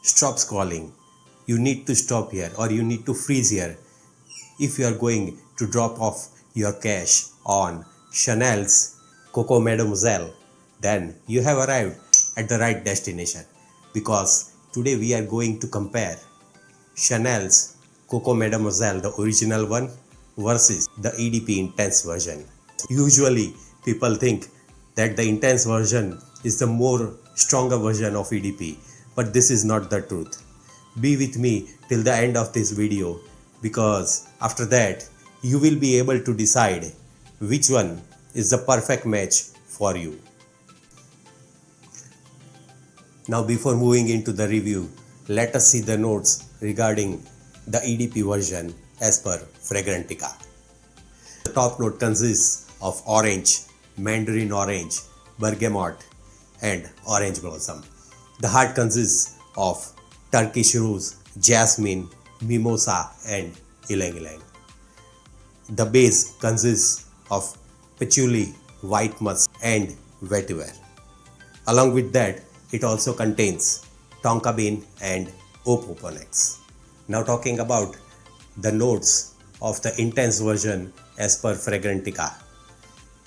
stop scrolling. You need to stop here or you need to freeze here. If you are going to drop off your cash on Chanel's Coco Mademoiselle, then you have arrived at the right destination, because today we are going to compare Chanel's Coco Mademoiselle, the original one, versus the EDP Intense version. Usually people think that the Intense version is the more stronger version of EDP, but this is not the truth. Be with me till the end of this video, because after that you will be able to decide which one is the perfect match for you. Now, before moving into the review, let us see the notes regarding the EDP version as per Fragrantica. The top note consists of orange, mandarin orange, bergamot and orange blossom. The heart consists of Turkish rose, jasmine, mimosa and ylang ylang. The base consists of patchouli, white musk and vetiver. Along with that, it also contains tonka bean and opoponax. Now, talking about the notes of the Intense version as per Fragrantica,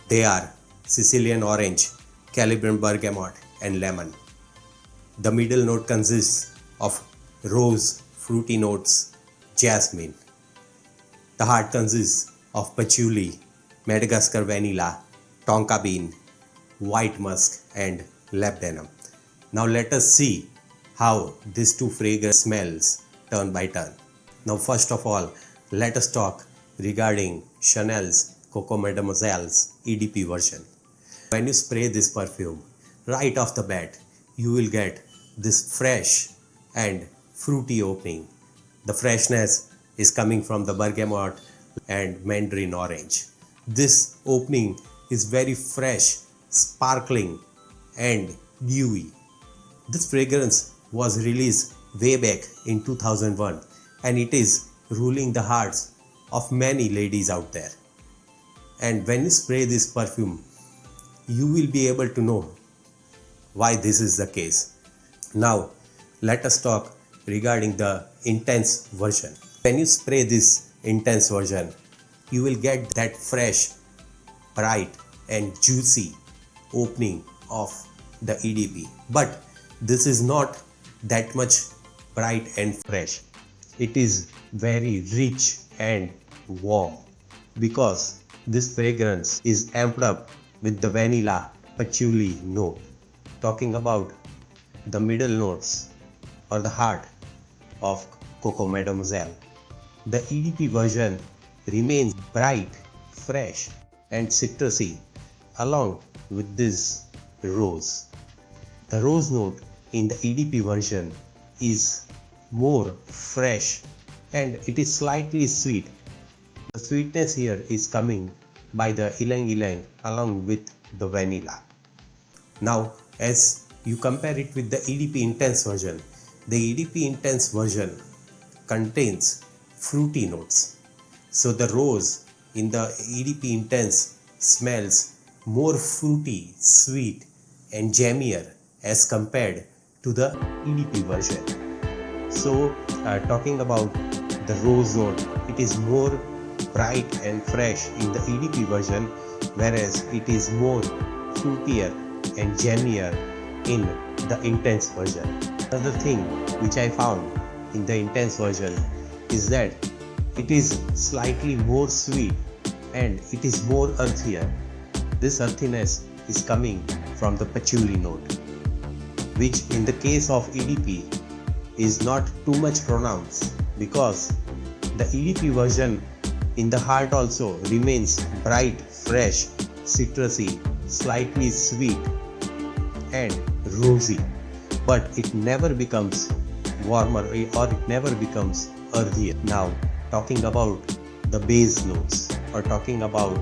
they are Sicilian orange, Calabrian bergamot and lemon. The middle note consists of rose, fruity notes, jasmine. The heart consists of patchouli, Madagascar vanilla, tonka bean, white musk and labdanum. Now let us see how these two fragrance smells turn by turn. Now, first of all, let us talk regarding Chanel's Coco Mademoiselle's EDP version. When you spray this perfume, right off the bat, you will get this fresh and fruity opening. The freshness is coming from the bergamot and mandarin orange. This opening is very fresh, sparkling and dewy. This fragrance was released way back in 2001 and it is ruling the hearts of many ladies out there. And when you spray this perfume, you will be able to know why this is the case. Now, let us talk regarding the Intense version. When you spray this Intense version, you will get that fresh, bright and juicy opening of the EDP. But this is not that much bright and fresh. It is very rich and warm, because this fragrance is amped up with the vanilla patchouli note. Talking about the middle notes or the heart of Coco Mademoiselle, the EDP version remains bright, fresh and citrusy along with this rose. The rose note in the EDP version is more fresh and it is slightly sweet. The sweetness here is coming by the ylang ylang along with the vanilla. Now, as you compare it with the EDP Intense version, the EDP Intense version contains fruity notes. So the rose in the EDP Intense smells more fruity, sweet and jammier as compared to the EDP version. So talking about the rose note, it is more bright and fresh in the EDP version, whereas it is more fruitier and jammier in the Intense version. Another thing which I found in the Intense version is that it is slightly more sweet and it is more earthier. This earthiness is coming from the patchouli note, which in the case of EDP is not too much pronounced, because the EDP version in the heart also remains bright, fresh, citrusy, slightly sweet and rosy, but it never becomes warmer or it never becomes earthier. Now, talking about the base notes or talking about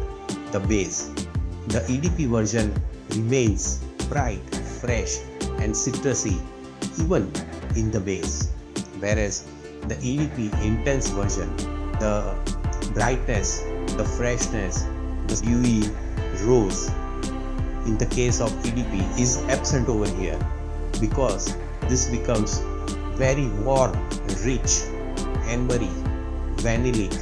the base, the EDP version remains bright, fresh and citrusy even in the base, whereas the EDP Intense version, the brightness, the freshness, the dewy rose in the case of EDP is absent over here, because this becomes very warm, rich, ambery, vanillic,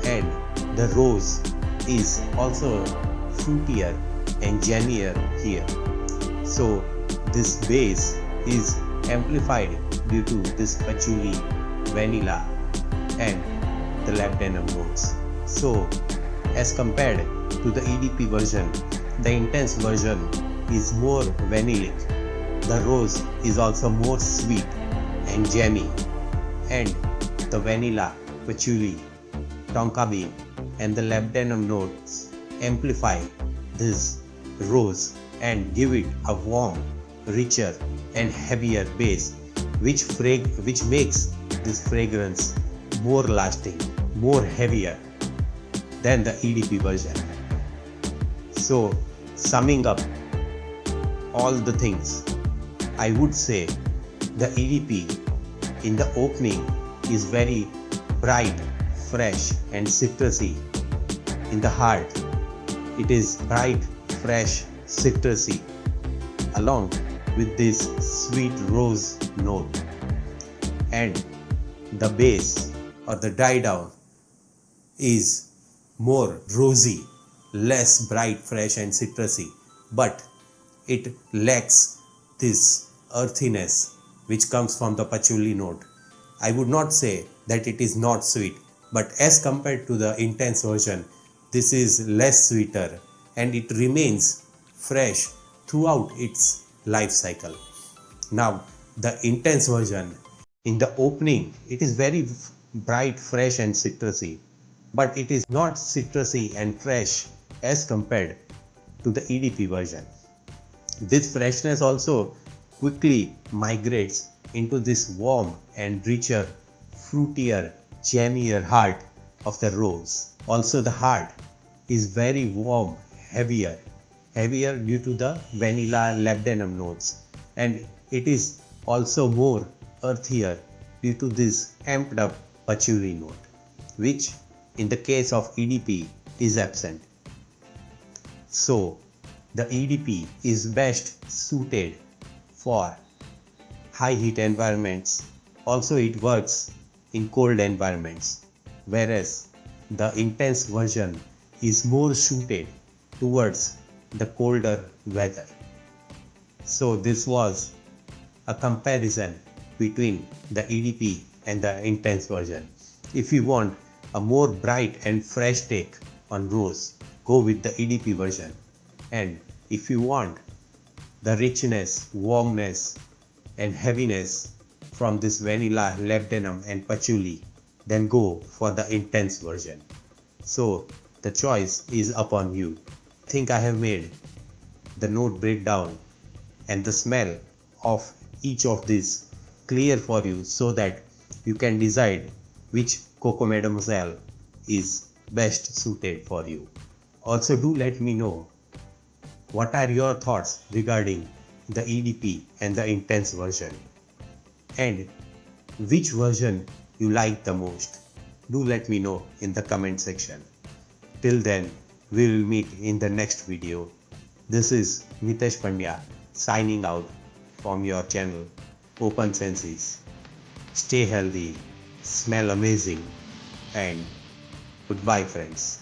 and the rose is also fruitier and jammier here. So this base is amplified due to this patchouli, vanilla, and the labdanum notes. So as compared to the EDP version, the intense version is more vanillic. The rose is also more sweet and jammy, and the vanilla, patchouli, tonka bean, and the labdanum notes amplify this rose and give it a warm, richer, and heavier base, which makes this fragrance more lasting, more heavier than the EDP version. So, summing up all the things, I would say the EDP in the opening is very bright, fresh, and citrusy. In the heart, it is bright, fresh, citrusy, along with this sweet rose note. And the base or the dry down is more rosy, less bright, fresh, and citrusy, but it lacks this earthiness which comes from the patchouli note. I would not say that it is not sweet, but as compared to the intense version, this is less sweeter and it remains fresh throughout its life cycle. Now, the intense version, in the opening, it is very bright, fresh, and citrusy, but it is not citrusy and fresh as compared to the EDP version. This freshness also quickly migrates into this warm and richer, fruitier, jammier heart of the rose. Also, the heart is very warm, heavier due to the vanilla labdanum notes, and it is also more earthier due to this amped up patchouli note, which in the case of EDP is absent. So the EDP is best suited for high heat environments. Also it works in cold environments, whereas the intense version is more suited towards the colder weather. So this was a comparison between the EDP and the intense version. If you want a more bright and fresh take on rose, go with the EDP version. And if you want the richness, warmness, and heaviness from this vanilla, labdanum, and patchouli, then go for the intense version. So the choice is upon you. I think I have made the note breakdown and the smell of each of these clear for you so that you can decide which Coco Mademoiselle is best suited for you. Also, do let me know what are your thoughts regarding the EDP and the intense version, and which version you like the most. Do let me know in the comment section. Till then, we will meet in the next video. This is Mitesh Pandya signing out from your channel Open Senses. Stay healthy, smell amazing, and goodbye friends.